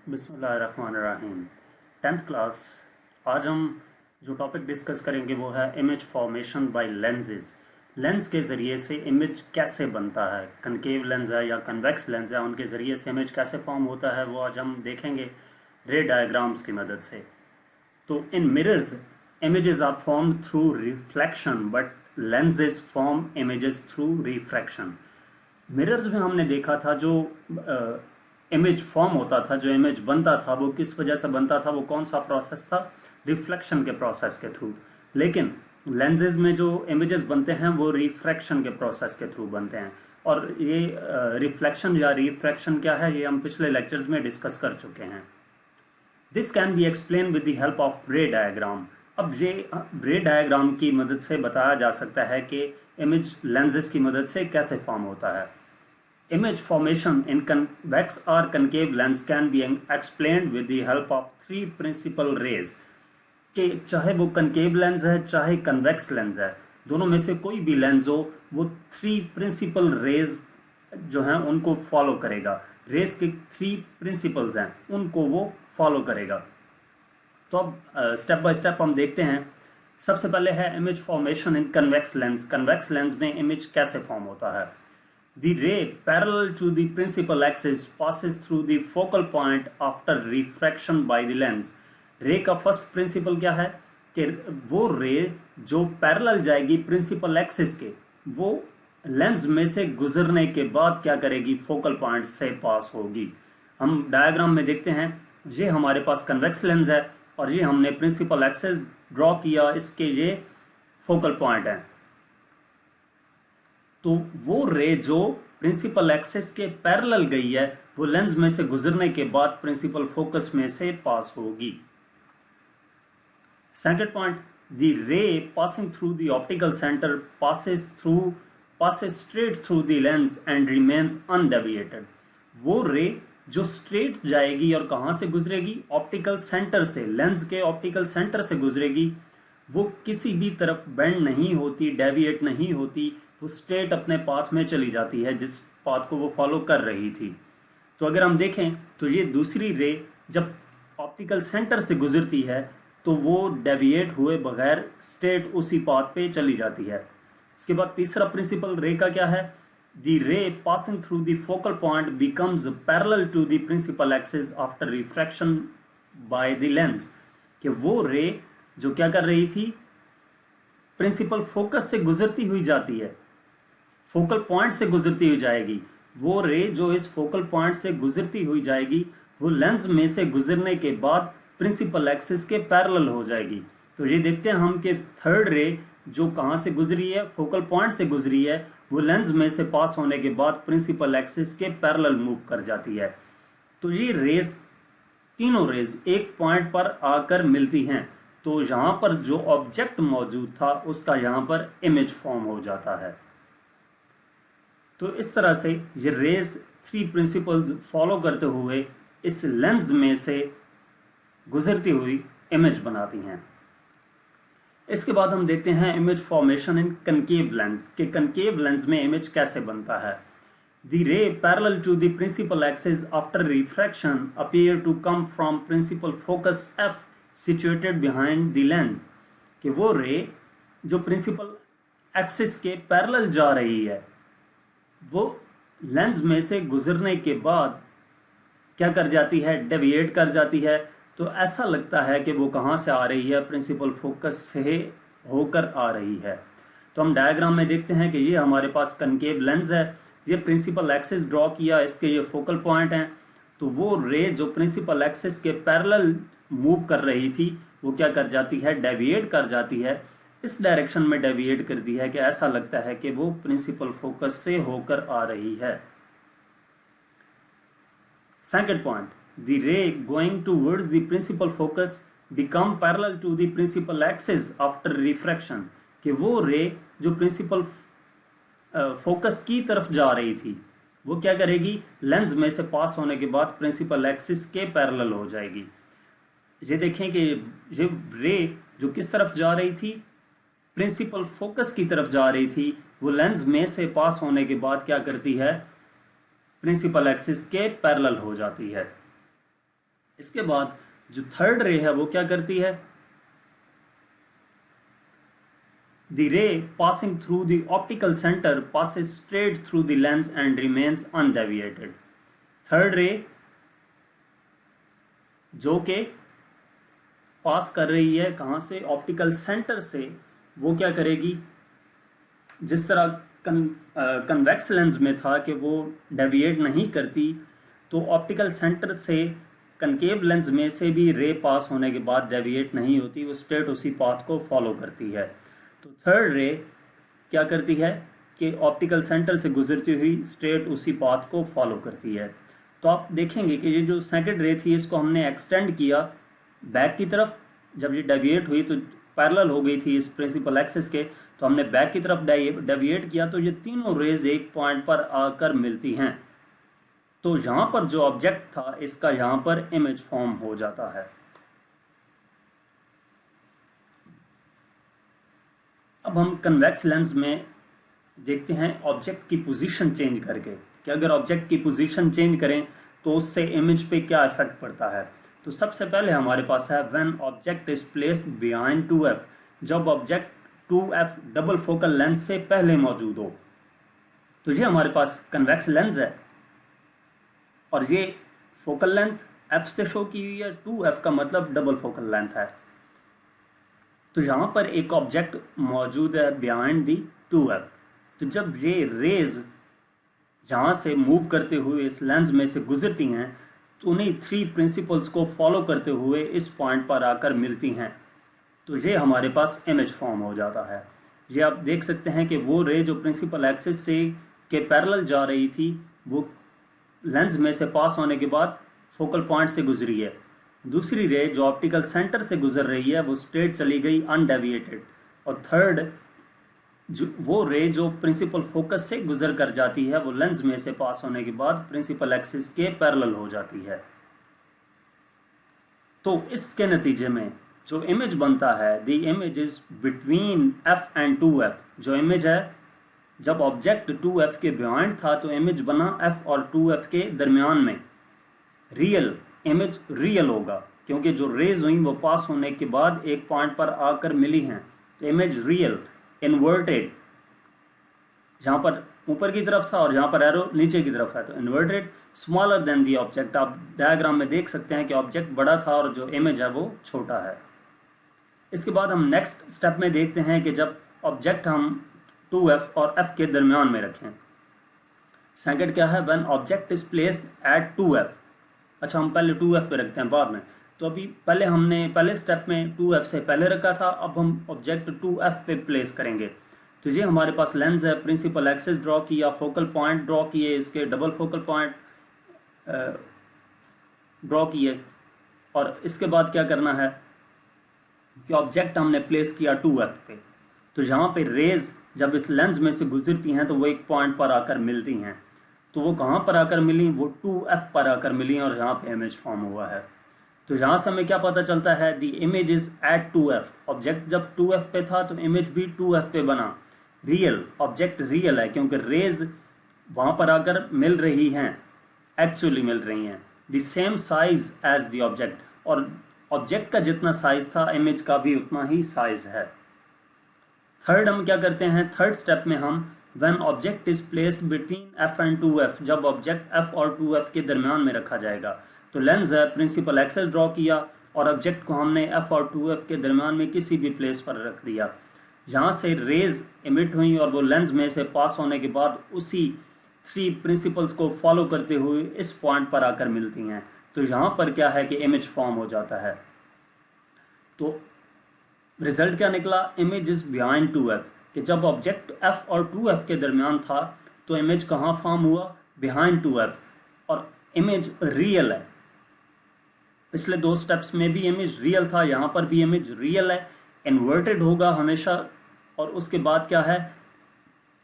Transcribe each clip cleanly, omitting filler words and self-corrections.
बिस्मिल्लाहिर्रहमानिर्रहीम। 10th class. आज हम जो टॉपिक डिस्कस करेंगे वो है image formation by lenses. Lens के ज़रिए से इमेज कैसे बनता है, कनकेव लेंस है या कन्वेक्स लेंस है, उनके ज़रिए से इमेज कैसे फॉर्म होता है वो आज हम देखेंगे रे डायग्राम्स की मदद से। तो इन mirrors images are formed through reflection but lenses form images through refraction। Mirrors में हमने देखा था जो इमेज फॉर्म होता था, जो इमेज बनता था वो किस वजह से बनता था, वो कौन सा प्रोसेस था, रिफ्लेक्शन के प्रोसेस के थ्रू। लेकिन लेंसेज में जो इमेजेस बनते हैं वो रिफ्रैक्शन के प्रोसेस के थ्रू बनते हैं। और ये रिफ्लेक्शन या रिफ्रैक्शन क्या है ये हम पिछले लेक्चर्स में डिस्कस कर चुके हैं। This can be explain with the help of रे डायग्राम। अब ये रे डायग्राम की मदद से बताया जा सकता है कि इमेज लेंसेज की मदद से कैसे फॉर्म होता है। Image formation in convex or concave lens can be explained with the help of three principal rays। कि चाहे वो concave lens है चाहे convex lens है, दोनों में से कोई भी लेंस हो वो थ्री प्रिंसिपल रेज जो हैं उनको फॉलो करेगा। रेज के थ्री प्रिंसिपल्स हैं उनको वो फॉलो करेगा। तो अब स्टेप बाय स्टेप हम देखते हैं। सबसे पहले है इमेज फॉर्मेशन इन कन्वेक्स लेंस। कन्वेक्स लेंस में इमेज कैसे फॉर्म होता है। The ray parallel to the principal axis passes through the focal point after refraction by the lens। रे का फर्स्ट प्रिंसिपल क्या है कि वो रे जो पैरेलल जाएगी प्रिंसिपल एक्सिस के, वो लेंस में से गुजरने के बाद क्या करेगी, फोकल पॉइंट से पास होगी। हम डायग्राम में देखते हैं, ये हमारे पास कन्वेक्स लेंस है और ये हमने प्रिंसिपल एक्सिस ड्रॉ किया, इसके ये फोकल पॉइंट है। तो वो रे जो प्रिंसिपल एक्सिस के पैरेलल गई है वो लेंस में से गुजरने के बाद प्रिंसिपल फोकस में से पास होगी। Second point, the ray passing through the optical centre passes straight through the lens and remains undeviated। वो रे जो स्ट्रेट जाएगी और कहां से गुजरेगी, ऑप्टिकल सेंटर से, लेंस के ऑप्टिकल सेंटर से गुजरेगी। वो किसी भी तरफ बेंड नहीं होती, डेविएट नहीं होती, वो स्ट्रेट अपने पाथ में चली जाती है जिस पाथ को वो फॉलो कर रही थी। तो अगर हम देखें तो ये दूसरी रे जब ऑप्टिकल सेंटर से गुजरती है तो वो डेविएट हुए बगैर स्ट्रेट उसी पाथ पे चली जाती है। इसके बाद तीसरा प्रिंसिपल रे का क्या है, the ray passing through the focal point becomes parallel to the principal axis after refraction by the lens. कि वो रे जो क्या कर रही थी, प्रिंसिपल फोकस से गुजरती हुई जाती है, फोकल पॉइंट से गुजरती हुई जाएगी। वो रे जो इस फोकल पॉइंट से गुजरती हुई जाएगी वो लेंस में से गुजरने के बाद प्रिंसिपल एक्सिस के पैरेलल हो जाएगी। तो ये देखते हैं हम कि थर्ड रे जो कहाँ से गुजरी है, फोकल पॉइंट से गुजरी है, वो लेंस में से पास होने के बाद प्रिंसिपल एक्सिस के पैरेलल मूव कर जाती है। तो ये रेज, तीनों रेज एक पॉइंट पर आकर मिलती हैं, तो यहाँ पर जो ऑब्जेक्ट मौजूद था उसका यहाँ पर इमेज फॉर्म हो जाता है। तो इस तरह से ये रेज थ्री प्रिंसिपल्स फॉलो करते हुए इस लेंस में से गुजरती हुई इमेज बनाती हैं। इसके बाद हम देखते हैं image formation in concave lens. के कनकेव लेंस में इमेज कैसे बनता है। The ray parallel to the principal axis after refraction appear to come from principal focus f situated behind the lens. कि वो रे जो प्रिंसिपल एक्सिस के पैरेलल जा रही है वो लेंस में से गुजरने के बाद क्या कर जाती है, डेविएट कर जाती है। तो ऐसा लगता है कि वो कहाँ से आ रही है, प्रिंसिपल फोकस से होकर आ रही है। तो हम डायग्राम में देखते हैं कि ये हमारे पास कनकेव लेंस है, ये प्रिंसिपल एक्सिस ड्रॉ किया, इसके ये फोकल पॉइंट हैं। तो वो रे जो प्रिंसिपल एक्सिस के पैरेलल मूव कर रही थी वो क्या कर जाती है, डेविएट कर जाती है, इस डायरेक्शन में डेविएट करती है कि ऐसा लगता है कि वो प्रिंसिपल फोकस से होकर आ रही है। Second point, the ray going towards the principal focus become parallel to the principal axis after refraction. कि वो रे जो प्रिंसिपल फोकस की तरफ जा रही थी वो क्या करेगी, लेंस में से पास होने के बाद प्रिंसिपल एक्सिस के पैरेलल हो जाएगी। ये देखें कि ये रे जो किस तरफ जा रही थी, प्रिंसिपल फोकस की तरफ जा रही थी, वो लेंस में से पास होने के बाद क्या करती है, प्रिंसिपल एक्सिस के पैरेलल हो जाती है। इसके बाद जो थर्ड रे है वो क्या करती है, the ray passing through the optical centre passes straight through the lens and remains undeviated। Third रे जो कि पास कर रही है कहाँ से, ऑप्टिकल सेंटर से, वो क्या करेगी, जिस तरह कन्वेक्स लेंस में था कि वो डेविएट नहीं करती, तो ऑप्टिकल सेंटर से कनकेव लेंस में से भी रे पास होने के बाद डेविएट नहीं होती, वो स्ट्रेट उसी पाथ को फॉलो करती है। तो थर्ड रे क्या करती है कि ऑप्टिकल सेंटर से गुजरती हुई स्ट्रेट उसी पाथ को फॉलो करती है। तो आप देखेंगे कि ये जो सेकंड रे थी इसको हमने एक्सटेंड किया बैक की तरफ, जब ये डेविएट हुई तो पैरेलल हो गई थी इस प्रिंसिपल एक्सिस के, तो हमने बैक की तरफ डेविएट किया, तो ये तीनों रेज एक पॉइंट पर आकर मिलती हैं। तो यहाँ पर जो ऑब्जेक्ट था इसका यहाँ पर इमेज फॉर्म हो जाता है। अब हम कन्वेक्स लेंस में देखते हैं ऑब्जेक्ट की पोजीशन चेंज करके कि अगर ऑब्जेक्ट की पोजीशन चेंज करें तो उससे इमेज पे क्या इफेक्ट पड़ता है। तो सबसे पहले हमारे पास है when object is placed behind 2f, जब object 2f double focal lens से पहले मौजूद हो। तो ये हमारे पास कन्वेक्स लेंस है और ये फोकल लेंथ f से शो की हुई है, 2f का मतलब डबल फोकल लेंथ है। तो यहाँ पर एक ऑब्जेक्ट मौजूद है बिहाइंड दी 2f। तो जब ये रेज यहाँ से मूव करते हुए इस लेंस में से गुजरती हैं तो उन्हीं 3 प्रिंसिपल्स को फॉलो करते हुए इस पॉइंट पर आकर मिलती हैं, तो ये हमारे पास इमेज फॉर्म हो जाता है। ये आप देख सकते हैं कि वो रे जो प्रिंसिपल एक्सिस से के पैरेलल जा रही थी वो लेंस में से पास होने के बाद फोकल पॉइंट से गुजरी है। दूसरी रे जो ऑप्टिकल सेंटर से गुजर रही है वो स्ट्रेट चली गई अनडेविएटेड। और थर्ड जो वो रे जो प्रिंसिपल फोकस से गुजर कर जाती है वो लेंस में से पास होने के बाद प्रिंसिपल एक्सिस के पैरेलल हो जाती है। तो इसके नतीजे में जो इमेज बनता है, the image is between f and 2f। जो इमेज है जब ऑब्जेक्ट 2f के बिहाइंड था तो इमेज बना f और 2f के दरमियान में। रियल इमेज रियल होगा क्योंकि जो रेज हुई वो पास होने के बाद एक पॉइंट पर आकर मिली हैं, तो इमेज रियल। इन्वर्टेड जहाँ पर ऊपर की तरफ था और यहाँ पर एरो नीचे की तरफ है, तो inverted smaller than the object. आप डायग्राम में देख सकते हैं कि ऑब्जेक्ट बड़ा था और जो इमेज है वो छोटा है। इसके बाद हम नेक्स्ट स्टेप में देखते हैं कि जब ऑब्जेक्ट हम 2f और f के दरमियान में रखें। सेकंड क्या है, when object is placed at 2f। अच्छा, हम पहले 2f पे रखते हैं बाद में। तो अभी पहले हमने पहले स्टेप में 2f से पहले रखा था, अब हम ऑब्जेक्ट 2f पे प्लेस करेंगे। तो ये हमारे पास लेंस है, प्रिंसिपल एक्सिस ड्रॉ किया, फोकल पॉइंट ड्रॉ किए, इसके डबल फोकल पॉइंट ड्रॉ किए, और इसके बाद क्या करना है कि ऑब्जेक्ट हमने प्लेस किया 2f पे। तो यहाँ पे रेज जब इस लेंस में से गुजरती हैं तो वो एक पॉइंट पर आकर मिलती हैं। तो वो कहाँ पर आकर मिली, वो 2f पर आकर मिली और यहाँ पे इमेज फॉर्म हुआ है। तो यहाँ से हमें क्या पता चलता है, the image is at 2f। Object जब 2f पे था तो इमेज भी 2f पे बना। रियल, ऑब्जेक्ट रियल है क्योंकि रेज वहाँ पर आकर मिल रही हैं, एक्चुअली मिल रही हैं। The same size as the object, और ऑब्जेक्ट का जितना साइज था इमेज का भी उतना ही साइज है। थर्ड हम क्या करते हैं, थर्ड स्टेप में हम when object is placed between f and 2f, जब ऑब्जेक्ट f और 2f के दरमियान में रखा जाएगा। तो लेंस है, प्रिंसिपल एक्सिस ड्रॉ किया और ऑब्जेक्ट को हमने f और 2f के दरमियान में किसी भी प्लेस पर रख दिया। यहाँ से रेज इमिट हुई और वो लेंस में से पास होने के बाद उसी 3 प्रिंसिपल्स को फॉलो करते हुए इस पॉइंट पर आकर मिलती हैं। तो यहाँ पर क्या है कि इमेज फॉर्म हो जाता है। तो रिजल्ट क्या निकला, इमेज इज बिहाइंड 2f, कि जब ऑब्जेक्ट f और 2f के दरमियान था तो इमेज कहाँ फॉर्म हुआ, बिहाइंड 2f, और इमेज रियल है। पिछले 2 स्टेप्स में भी इमेज रियल था, यहाँ पर भी इमेज रियल है। इन्वर्टेड होगा हमेशा, और उसके बाद क्या है,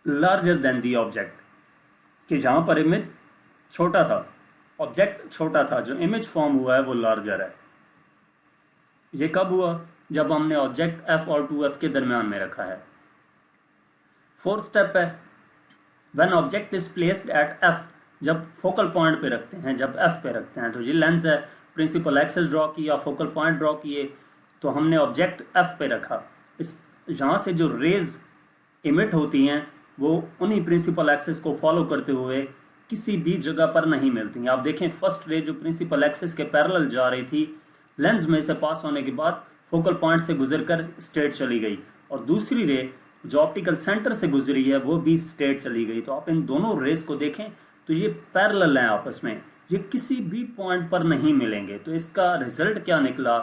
लार्जर देन दी ऑब्जेक्ट, कि जहाँ पर इमेज छोटा था, ऑब्जेक्ट छोटा था, जो इमेज फॉर्म हुआ है वो लार्जर है। ये कब हुआ, जब हमने ऑब्जेक्ट f और 2f के दरमियान में रखा है। फोर्थ स्टेप है when object is placed at f, जब फोकल पॉइंट पे रखते हैं, जब f पे रखते हैं। तो ये लेंस है, प्रिंसिपल एक्सेस ड्रॉ किया, फोकल पॉइंट ड्रॉ किए, तो हमने ऑब्जेक्ट एफ पे रखा। इस यहाँ से जो रेज इमिट होती हैं वो उन्हीं प्रिंसिपल एक्सेस को फॉलो करते हुए किसी भी जगह पर नहीं मिलती हैं। आप देखें फर्स्ट रे जो प्रिंसिपल एक्सेस के पैरेलल जा रही थी, लेंस में से पास होने के बाद फोकल पॉइंट से गुजरकर स्ट्रेट चली गई, और दूसरी रे जो ऑप्टिकल सेंटर से गुजरी है वो भी स्ट्रेट चली गई। तो आप इन दोनों रेस को देखें तो ये पैरेलल हैं आपस में, ये किसी भी पॉइंट पर नहीं मिलेंगे। तो इसका रिजल्ट क्या निकला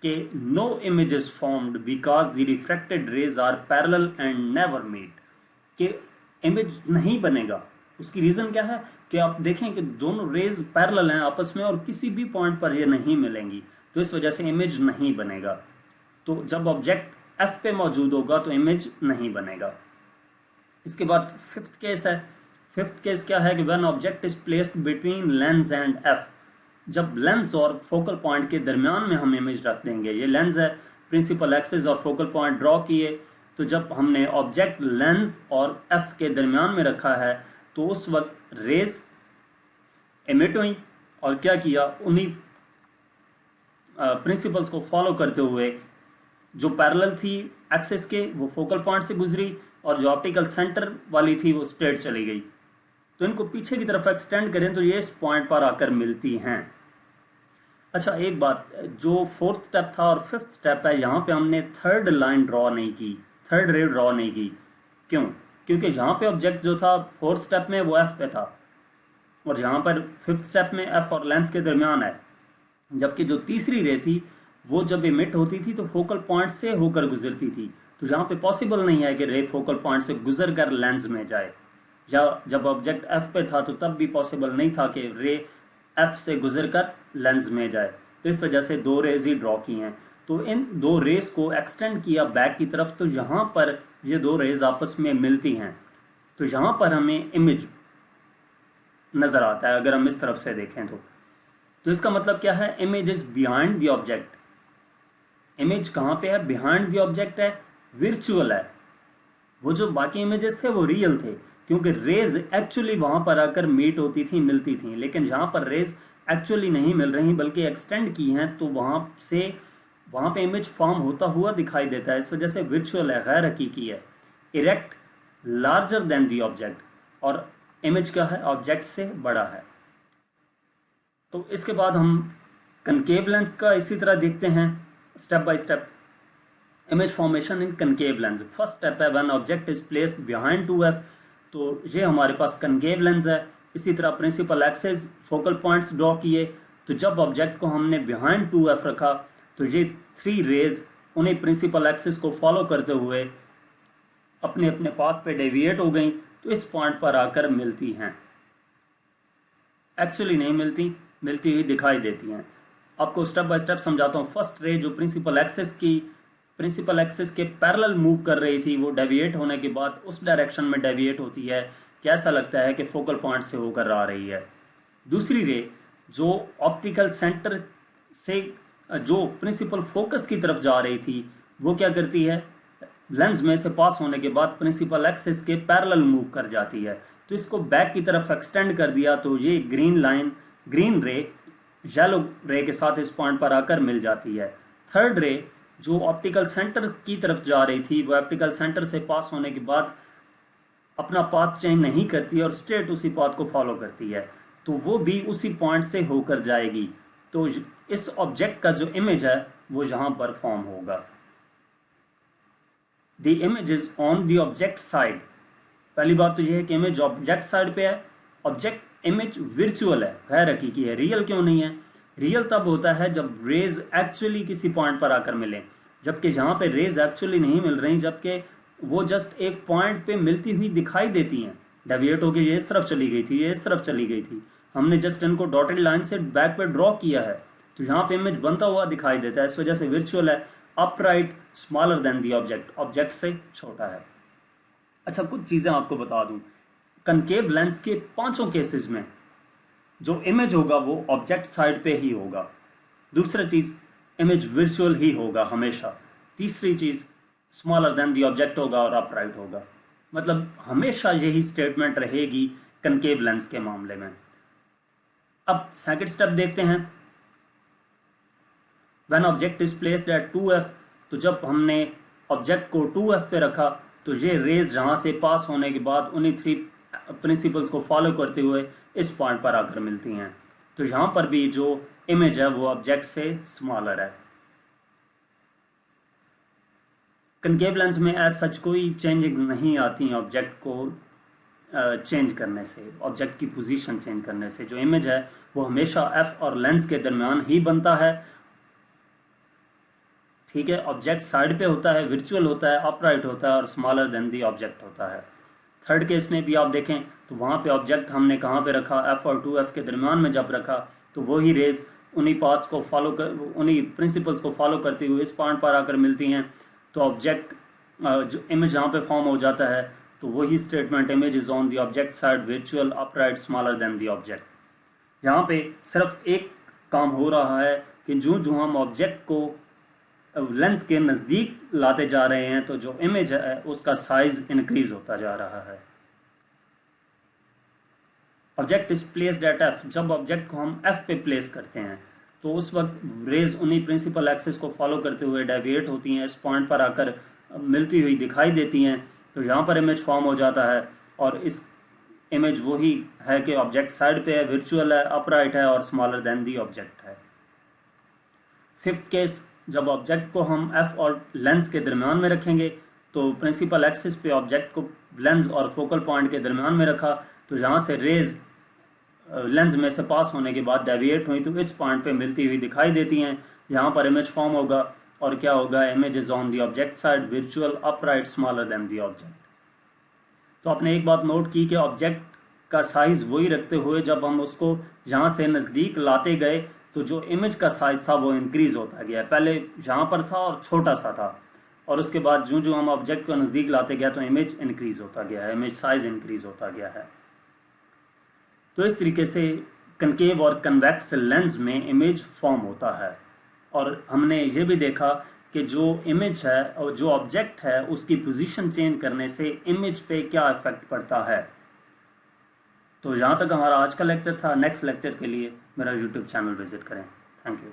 कि no image is formed because the refracted rays are parallel and never meet, कि इमेज नहीं बनेगा। उसकी रीजन क्या है कि आप देखें कि दोनों रेज पैरेलल हैं आपस में और किसी भी पॉइंट पर ये नहीं मिलेंगी, तो इस वजह से इमेज नहीं बनेगा। तो जब ऑब्जेक्ट एफ पे मौजूद होगा तो इमेज नहीं बनेगा। इसके बाद फिफ्थ केस है। फिफ्थ केस क्या है कि when object is placed between lens and F, जब लेंस और फोकल पॉइंट के दरमियान में हम इमेज रख देंगे। ये लेंस है, प्रिंसिपल एक्सिस और फोकल पॉइंट ड्रॉ किए, तो जब हमने ऑब्जेक्ट लेंस और एफ के दरमियान में रखा है तो उस वक्त रेज इमिट हुई, और क्या किया, उन्हीं प्रिंसिपल्स को फॉलो करते हुए जो पैरेलल थी एक्सिस के वो फोकल पॉइंट से गुजरी, और जो ऑप्टिकल सेंटर वाली थी वो स्ट्रेट चली गई। तो इनको पीछे की तरफ एक्सटेंड करें तो ये इस पॉइंट पर आकर मिलती हैं। अच्छा, एक बात, जो फोर्थ स्टेप था और फिफ्थ स्टेप है, यहाँ पे हमने थर्ड लाइन ड्रॉ नहीं की, थर्ड रे ड्रॉ नहीं की। क्यों? क्योंकि यहाँ पे ऑब्जेक्ट जो था फोर्थ स्टेप में वो एफ पे था, और यहाँ पर फिफ्थ स्टेप में एफ और लेंस के दरमियान है, जबकि जो तीसरी रे थी वो जब इमिट होती थी तो फोकल पॉइंट से होकर गुजरती थी। तो यहाँ पे पॉसिबल नहीं है कि रे फोकल पॉइंट से गुजर कर लेंस में जाए, या जब ऑब्जेक्ट एफ पे था तो तब भी पॉसिबल नहीं था कि रे एफ से गुजर कर लेंस में जाए। तो इस वजह से दो रेज ही ड्रॉ की हैं। तो इन दो रेज को एक्सटेंड किया बैक की तरफ, तो यहाँ पर ये दो रेज आपस में मिलती हैं, तो यहाँ पर हमें इमेज नजर आता है अगर हम इस तरफ से देखें तो इसका मतलब क्या है, image is behind the object. Image कहाँ पे है? बिहाइंड द ऑब्जेक्ट है, विर्चुअल है। वो जो बाकी इमेजेस थे वो रियल थे, क्योंकि रेज एक्चुअली वहां पर आकर मीट होती थी, मिलती थी, लेकिन जहां पर रेज एक्चुअली नहीं मिल रही बल्कि एक्सटेंड की हैं, तो वहां पे इमेज फॉर्म होता हुआ दिखाई देता है। इस वजह से विर्चुअल है, गैर हकीकी है। Erect, larger than the object, और इमेज क्या है? ऑब्जेक्ट से बड़ा है। तो इसके बाद हम कनकेव लेंस का इसी तरह देखते हैं step by step. Image formation in concave lens. First step है when object is placed behind 2f, तो ये हमारे पास कनकेव लेंस है। इसी तरह principal axis, focal points draw किए, तो जब ऑब्जेक्ट को हमने बिहाइंड 2f रखा तो ये 3 रेज उन्हें प्रिंसिपल एक्सिस को फॉलो करते हुए अपने अपने पाथ पे डेविएट हो गई, तो इस पॉइंट पर आकर मिलती हैं। एक्चुअली नहीं मिलती, मिलती हुई दिखाई देती हैं। आपको स्टेप बाय स्टेप समझाता हूँ। फर्स्ट रे जो प्रिंसिपल एक्सिस के पैरेलल मूव कर रही थी, वो डेविएट होने के बाद उस डायरेक्शन में डेविएट होती है कि ऐसा लगता है कि फोकल पॉइंट से होकर आ रही है। दूसरी रे जो ऑप्टिकल सेंटर से जो प्रिंसिपल फोकस की तरफ जा रही थी, वो क्या करती है, लेंस में से पास होने के बाद प्रिंसिपल एक्सिस के पैरेलल मूव कर जाती है। तो इसको बैक की तरफ एक्सटेंड कर दिया, तो ये ग्रीन रे येलो रे के साथ इस पॉइंट पर आकर मिल जाती है। थर्ड रे जो ऑप्टिकल सेंटर की तरफ जा रही थी, वो ऑप्टिकल सेंटर से पास होने के बाद अपना पाथ चेंज नहीं करती और स्ट्रेट उसी पाथ को फॉलो करती है, तो वो भी उसी पॉइंट से होकर जाएगी। तो इस ऑब्जेक्ट का जो इमेज है वो यहां पर फॉर्म होगा। The image is on the object side. पहली बात तो यह है कि इमेज ऑब्जेक्ट साइड पे है। ऑब्जेक्ट इमेज विर्चुअल है, गैर हकीकी है। रियल क्यों नहीं है? रियल तब होता है जब रेज एक्चुअली किसी पॉइंट पर आकर मिले, जबकि यहाँ पे रेज एक्चुअली नहीं मिल रही, जबकि वो जस्ट एक पॉइंट पे मिलती हुई दिखाई देती हैं। डेविएट होकर ये इस तरफ चली गई थी, ये इस तरफ चली गई थी, हमने जस्ट इनको डॉटेड लाइन से बैक पे ड्रॉ किया है, तो यहाँ पे इमेज बनता हुआ दिखाई देता है। इस वजह से विर्चुअल है। Upright, smaller than the object, object से छोटा है। अच्छा, कुछ चीजें आपको बता दूं। कनकेव लेंस के 5 केसेस में जो इमेज होगा वो ऑब्जेक्ट साइड पे ही होगा। दूसरा चीज, इमेज विर्चुअल ही होगा हमेशा। तीसरी चीज, स्मॉलर देन दी ऑब्जेक्ट होगा और अपराइट होगा। मतलब हमेशा यही स्टेटमेंट रहेगी कनकेव लेंस के मामले में। अब सेकंड स्टेप देखते हैं। When object is placed at 2f, तो जब हमने ऑब्जेक्ट को 2f पे रखा तो ये रेज जहाँ से पास होने के बाद उन्हीं 3 प्रिंसिपल्स को फॉलो करते हुए इस पॉइंट पर आकर मिलती हैं। तो यहाँ पर भी जो इमेज है वो ऑब्जेक्ट से स्मॉलर है। कनकेव लेंस में एज सच कोई चेंजिंग नहीं आती हैं ऑब्जेक्ट को चेंज करने से, ऑब्जेक्ट की पोजीशन चेंज करने से। जो इमेज है वो हमेशा एफ और लेंस के दरमियान ही बनता है। ठीक है, ऑब्जेक्ट साइड पे होता है, वर्चुअल होता है, अपराइट होता है और स्मॉलर देन दी ऑब्जेक्ट होता है। थर्ड केस में भी आप देखें तो वहाँ पे ऑब्जेक्ट हमने कहाँ पे रखा, एफ और 2f के दरमियान में जब रखा तो वही रेज उन्हीं पाथ्स को फॉलो कर, उन्हीं प्रिंसिपल्स को फॉलो करते हुए इस पॉइंट पर आकर मिलती हैं। तो ऑब्जेक्ट जो इमेज जहाँ पे फॉर्म हो जाता है तो वही statement, image is on the object side virtual upright smaller than the object. यहाँ पे सिर्फ एक काम हो रहा है कि जो हम ऑब्जेक्ट को लेंस के नज़दीक लाते जा रहे हैं तो जो इमेज है उसका साइज इंक्रीज होता जा रहा है। Object is placed at F, जब ऑब्जेक्ट को हम एफ पे प्लेस करते हैं तो उस वक्त रेज उन्हीं प्रिंसिपल एक्सिस को फॉलो करते हुए डेविएट होती हैं, इस पॉइंट पर आकर मिलती हुई दिखाई देती हैं। तो यहाँ पर इमेज फॉर्म हो जाता है और इस इमेज वही है कि ऑब्जेक्ट साइड पे है, वर्चुअल है, अपराइट है और स्मॉलर देन दी ऑब्जेक्ट है। फिफ्थ केस, जब ऑब्जेक्ट को हम एफ और लेंस के दरमियान में रखेंगे तो प्रिंसिपल एक्सिस पे ऑब्जेक्ट को लेंस और फोकल पॉइंट के दरमियान में रखा तो यहाँ से रेज लेंस में से पास होने के बाद डेविएट हुई तो इस पॉइंट पे मिलती हुई दिखाई देती हैं। यहाँ पर इमेज फॉर्म होगा और क्या होगा, image is on the object side virtual upright smaller than the object. तो आपने एक बात नोट की कि ऑब्जेक्ट का साइज वही रखते हुए जब हम उसको यहाँ से नज़दीक लाते गए तो जो इमेज का साइज था वो इंक्रीज होता गया। पहले यहाँ पर था और छोटा सा था और उसके बाद जो हम ऑब्जेक्ट को नज़दीक लाते गया तो इमेज इंक्रीज होता गया है, इमेज साइज इंक्रीज होता गया है। तो इस तरीके से कनकेव और कन्वेक्स लेंस में इमेज फॉर्म होता है। और हमने ये भी देखा कि जो इमेज है और जो ऑब्जेक्ट है उसकी पोजीशन चेंज करने से इमेज पे क्या इफेक्ट पड़ता है। तो यहाँ तक हमारा आज का लेक्चर था। नेक्स्ट लेक्चर के लिए मेरा यूट्यूब चैनल विजिट करें। Thank you.